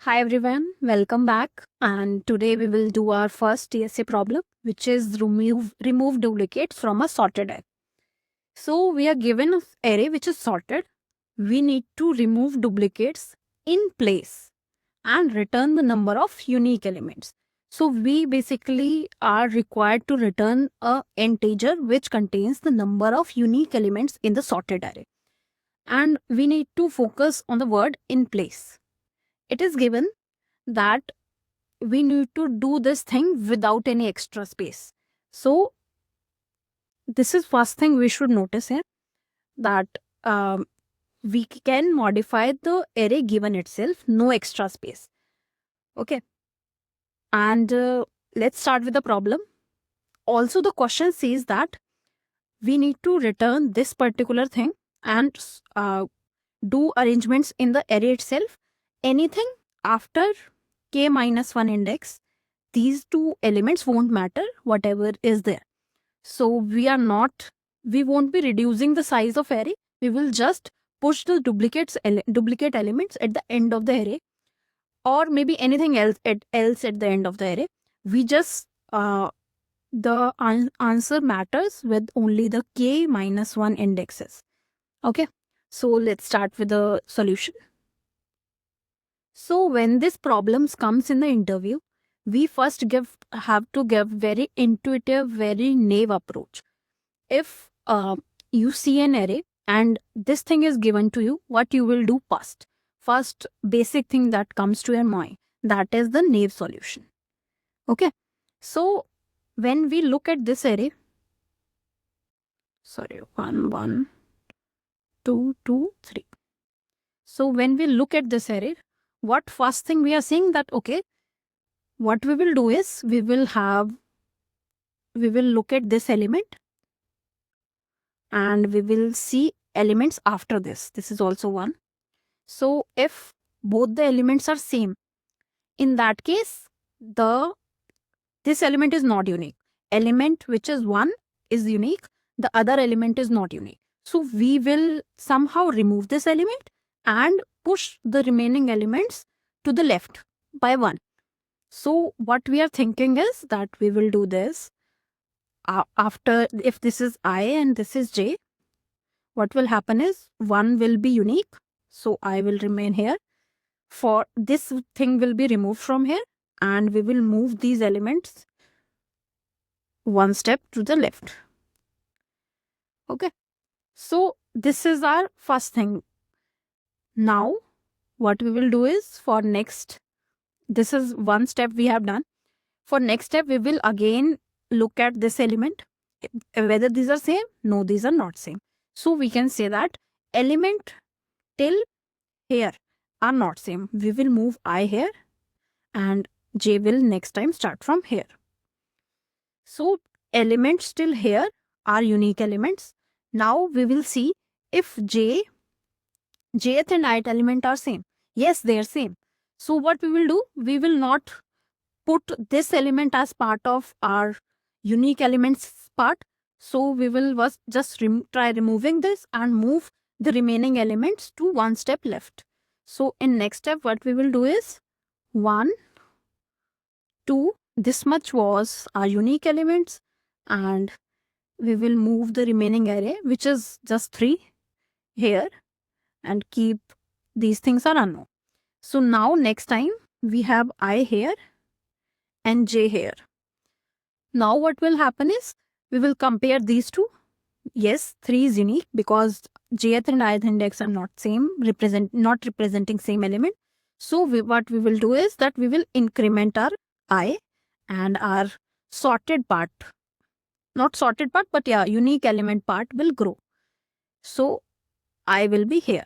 Hi everyone, welcome back. And today we will do our first TSA problem, which is remove duplicates from a sorted array. So we are given an array which is sorted. We need to remove duplicates in place and return the number of unique elements. So we basically are required to return a integer which contains the number of unique elements in the sorted array. And we need to focus on the word in place. It is given that we need to do this thing without any extra space. So this is first thing we should notice here, that we can modify the array given itself, no extra space. Okay. And let's start with the problem. Also, the question says that we need to return this particular thing and do arrangements in the array itself. Anything after k minus 1 index, these two elements won't matter, whatever is there. So we won't be reducing the size of array. We will just push the duplicate elements at the end of the array, or maybe anything else at the end of the array. We just the answer matters with only the k minus 1 indexes. Okay, so let's start with the solution. So when this problems comes in the interview, we first have to give very intuitive, very naive approach. If you see an array and this thing is given to you, what you will do first basic thing that comes to your mind, that is the naive solution. Okay, so when we look at this array, 1 1 2 2 3, so when we look at this array, what first thing we are saying that okay, what we will do is we will look at this element and we will see elements after this. This is also 1. So if both the elements are same, in that case this element is not unique. Element which is 1 is unique, the other element is not unique. So we will somehow remove this element and push the remaining elements to the left by 1. So what we are thinking is that we will do this after, if this is I and this is j, what will happen is 1 will be unique, so I will remain here. For this thing will be removed from here and we will move these elements one step to the left. Okay, so this is our first thing. Now what we will do is, for next, this is one step we have done. For next step we will again look at this element, whether these are same. No, these are not same. So we can say that element till here are not same. We will move I here and j will next time start from here. So elements till here are unique elements. Now we will see if jth and ith element are same. Yes, they are same. So what we will do, we will not put this element as part of our unique elements part. So we will just try removing this and move the remaining elements to one step left. So in next step, what we will do is 1, 2, this much was our unique elements, and we will move the remaining array, which is just 3 here, and keep these things are unknown. So now next time we have I here and j here. Now what will happen is we will compare these two. Yes, 3 is unique because jth and ith index are not representing same element. So what we will do is that we will increment our I and our sorted part, not sorted part, but yeah, unique element part will grow. So I will be here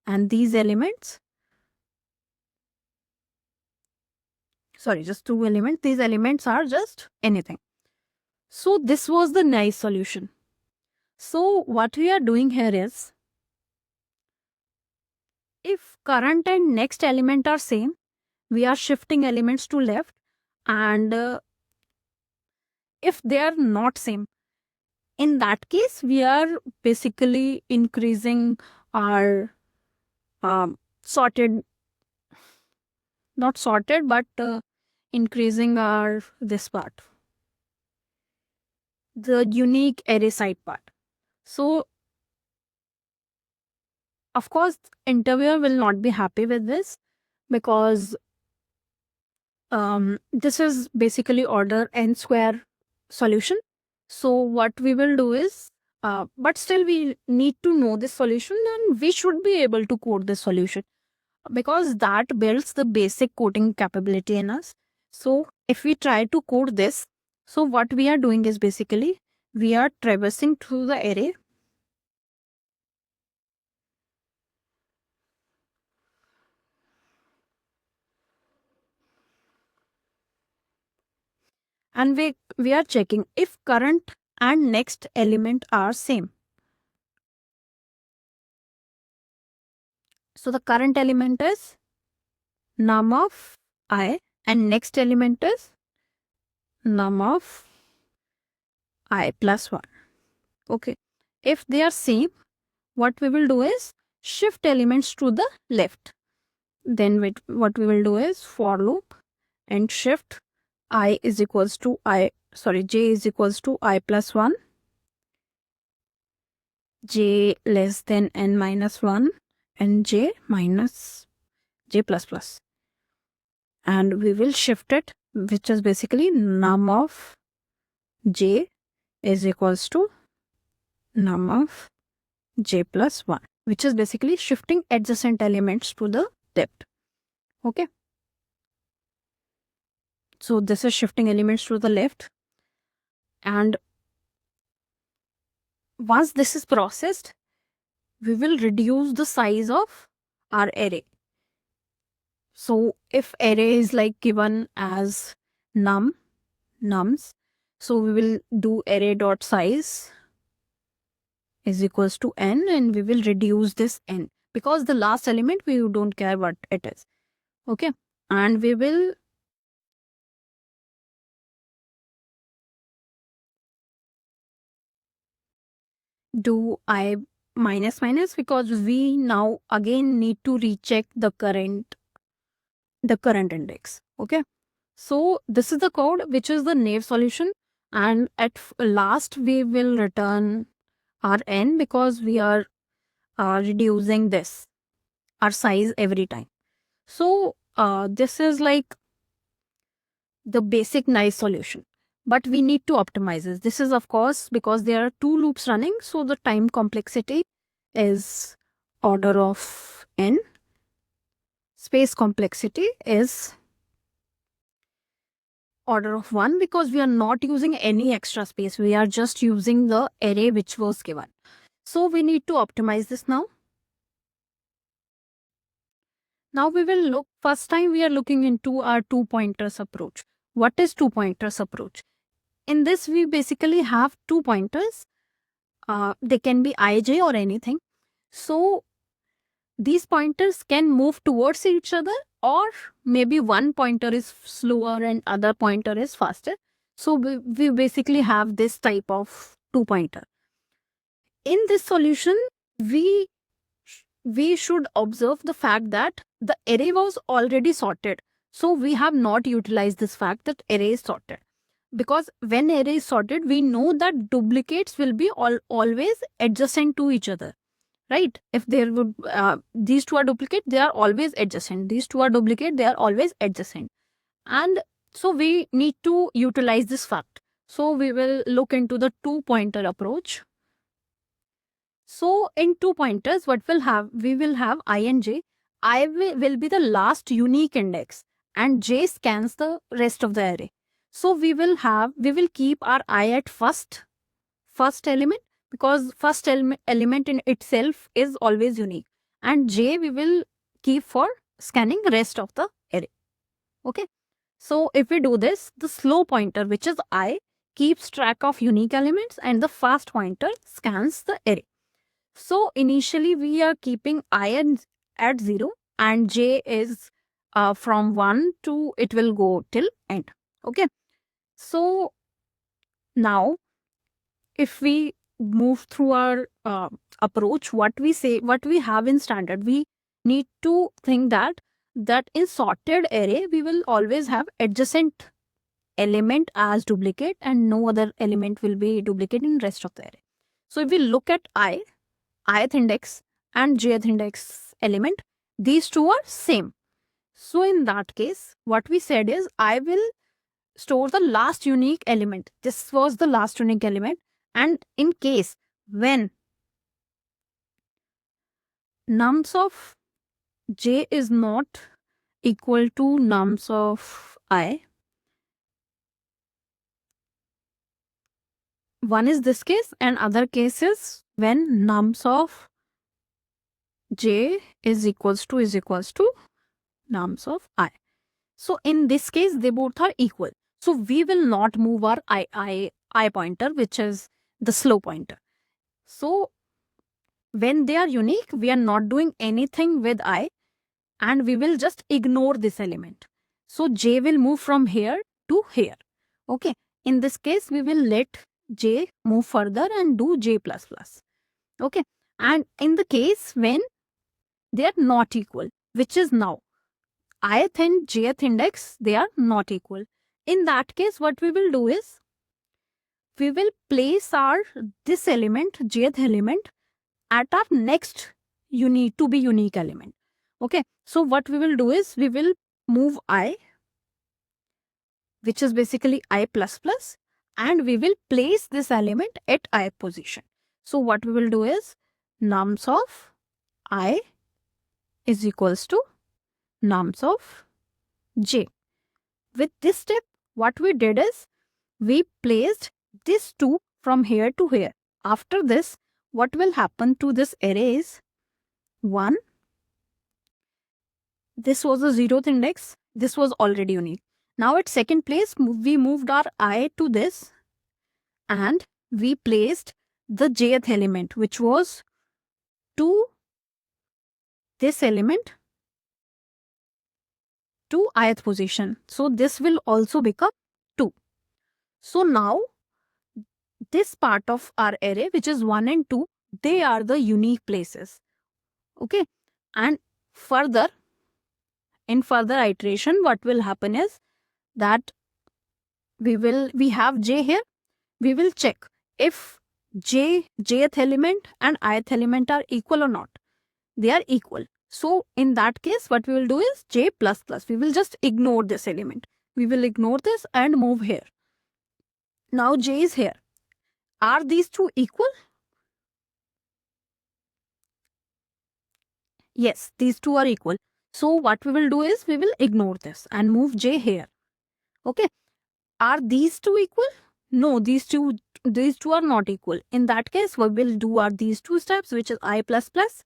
and these elements, just 2 elements, these elements are just anything. So this was the nice solution. So what we are doing here is, if current and next element are same, we are shifting elements to left, and if they are not same, in that case we are basically increasing our sorted not sorted, but increasing our this part, the unique array side part. So of course, interviewer will not be happy with this because this is basically order n square solution. So what we will do is, but still we need to know this solution and we should be able to code this solution because that builds the basic coding capability in us. So if we try to code this, so what we are doing is basically we are traversing through the array. And we are checking if current and next element are same. So the current element is num of I and next element is num of I plus 1. Okay. If they are same, what we will do is shift elements to the left. Then what we will do is for loop and shift j is equals to I plus 1, j less than n minus 1 and j minus j plus plus. And we will shift it, which is basically num of j is equals to num of j plus 1, which is basically shifting adjacent elements to the depth. Okay. So this is shifting elements to the left. And once this is processed, we will reduce the size of our array. So if array is like given as nums, so we will do array dot size is equals to n and we will reduce this n because the last element we don't care what it is. Okay. And we will do I minus minus because we now again need to recheck the current index. Okay. So this is the code which is the naive solution, and at last we will return our n because we are reducing this our size every time. So this is like the basic nice solution, but we need to optimize this. This is of course because there are two loops running, so the time complexity is order of n. Space complexity is order of 1 because we are not using any extra space. We are just using the array which was given. So we need to optimize this now. Now we will look, first time we are looking into our two pointers approach. What is two pointers approach? In this we basically have two pointers. They can be ij or anything. So these pointers can move towards each other, or maybe one pointer is slower and other pointer is faster. So we basically have this type of two pointer. In this solution, we should observe the fact that the array was already sorted. So we have not utilized this fact that array is sorted. Because when array is sorted, we know that duplicates will be always adjacent to each other. Right? If there would these two are duplicate, they are always adjacent. These two are duplicate, they are always adjacent. And so we need to utilize this fact. So we will look into the two pointer approach. So in two pointers, what we'll have? We will have I and j. I will be the last unique index and j scans the rest of the array. So we will keep our I at first element, because first element in itself is always unique, and j we will keep for scanning rest of the array. Okay. So if we do this, the slow pointer, which is I, keeps track of unique elements and the fast pointer scans the array. So initially we are keeping I at 0 and j is from 1 to it will go till end. Okay. So now if we move through our approach, what we have in standard, we need to think that that in sorted array, we will always have adjacent element as duplicate and no other element will be duplicate in rest of the array. So if we look at ith index and jth index element, these two are same. So in that case, what we said is I will store the last unique element. This was the last unique element, and in case when nums of j is not equal to nums of I, one is this case and other case is when nums of j is equals to nums of I. So in this case, they both are equal. So we will not move our I pointer, which is the slow pointer. So when they are unique, we are not doing anything with I and we will just ignore this element. So j will move from here to here. Okay. In this case, we will let j move further and do j plus plus. Okay. And in the case when they are not equal, which is now ith and jth index, they are not equal. In that case, what we will do is we will place this element, jth element, at our next unique element. Okay. So what we will do is we will move I, which is basically I plus plus, and we will place this element at I position. So what we will do is nums of I is equals to nums of j. With this step, what we did is we placed this 2 from here to here. After this, what will happen to this array is 1. This was the 0th index. This was already unique. Now at second place, we moved our I to this and we placed the jth element, which was to this element to ith position. So this will also become 2. So now this part of our array, which is 1 and 2, they are the unique places. Okay. And further, in further iteration, what will happen is that we have j here. We will check if jth element and ith element are equal or not. They are equal. So in that case, what we will do is j plus plus. We will just ignore this element. We will ignore this and move here. Now j is here. Are these two equal? Yes, these two are equal. So what we will do is we will ignore this and move j here. Okay. Are these two equal? No, these two are not equal. In that case, what we'll do are these two steps, which is I plus plus,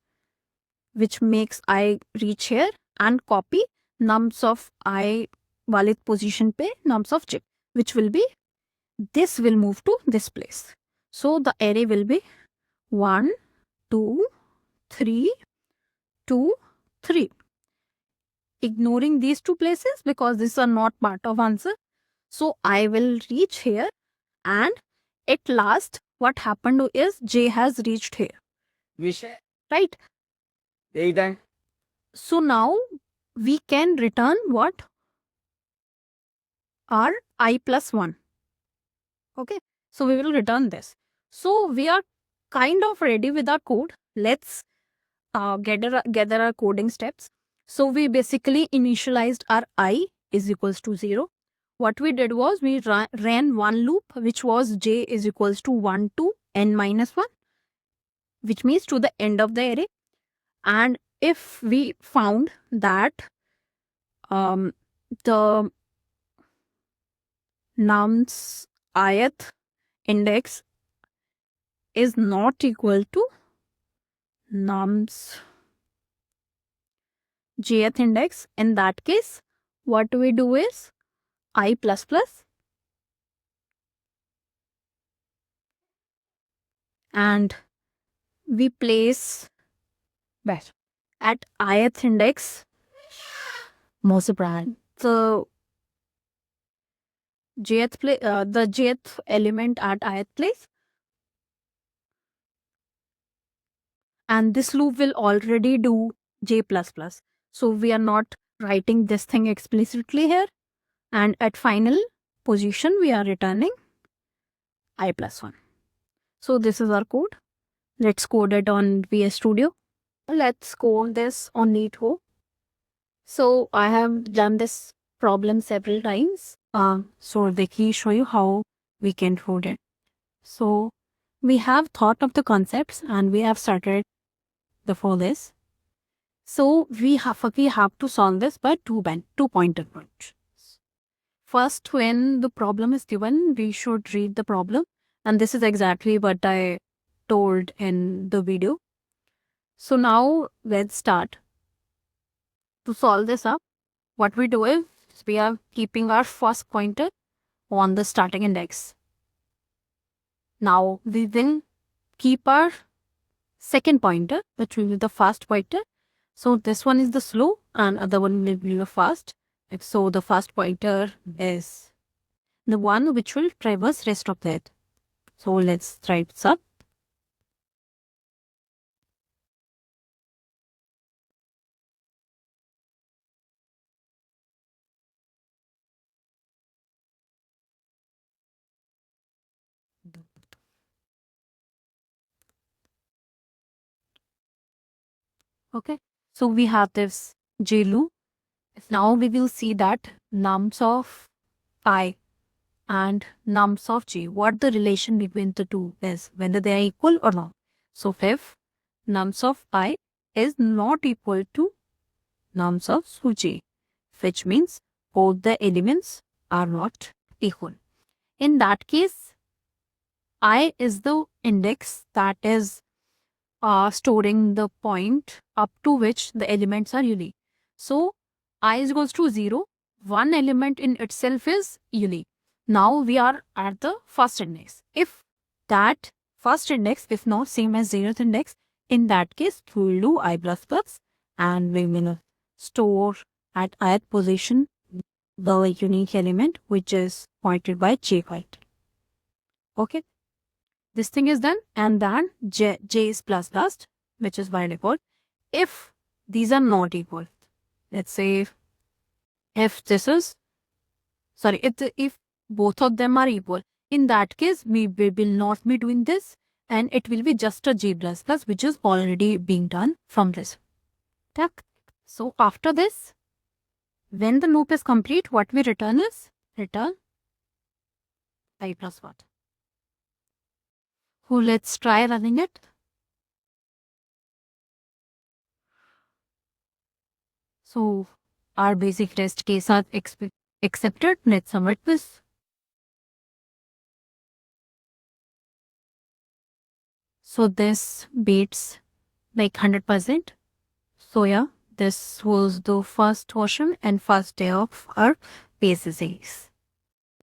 which makes I reach here, and copy nums of I wale position pe nums of j, which will be, this will move to this place. So the array will be 1, 2, 3, 2, 3. Ignoring these two places because these are not part of answer. So I will reach here, and at last what happened is j has reached here. Vishay. Right? Then. So now we can return what? Our I plus 1. Okay. So we will return this. So we are kind of ready with our code. Let's gather our coding steps. So we basically initialized our I is equals to 0. What we did was we ran one loop, which was j is equals to 1 to n minus 1, which means to the end of the array. And if we found that the nums ith index is not equal to nums jth index, in that case, what we do is I plus plus and we place at ith index the jth element at ith place, and this loop will already do j plus plus. So we are not writing this thing explicitly here, and at final position we are returning I plus 1. So this is our code. Let's code it on VS Studio. Let's code this on Neato. So I have done this problem several times. So let me show you how we can code it. So we have thought of the concepts and we have started before this. So we have to solve this by two point approach. First, when the problem is given, we should read the problem, and this is exactly what I told in the video. So now let's start. To solve this up, what we do is we are keeping our first pointer on the starting index. Now we will keep our second pointer, which will be the fast pointer. So this one is the slow and other one will be the fast. So the fast pointer is the one which will traverse rest of that. So let's try this up. Okay, so we have this J loop. Now we will see that nums of I and nums of J, what the relation between the two is, whether they are equal or not. So if nums of I is not equal to nums of J, which means both the elements are not equal. In that case, I is the index that is storing the point up to which the elements are unique. So I is equals to 0. One element in itself is unique. Now we are at the first index. If that first index is not same as 0th index, in that case we will do I plus plus and we will store at ith position the unique element which is pointed by j point. Okay. This thing is done, and then j is plus plus, which is by default. If these are not equal, let's say if this is, sorry, if both of them are equal, in that case we will not be doing this, and it will be just a j plus plus, which is already being done from this. So after this, when the loop is complete, what we return is return I plus 1. So let's try running it. So our basic test case are accepted. Let's submit this. So this beats like 100%. So yeah, this was the first portion and first day of our base disease.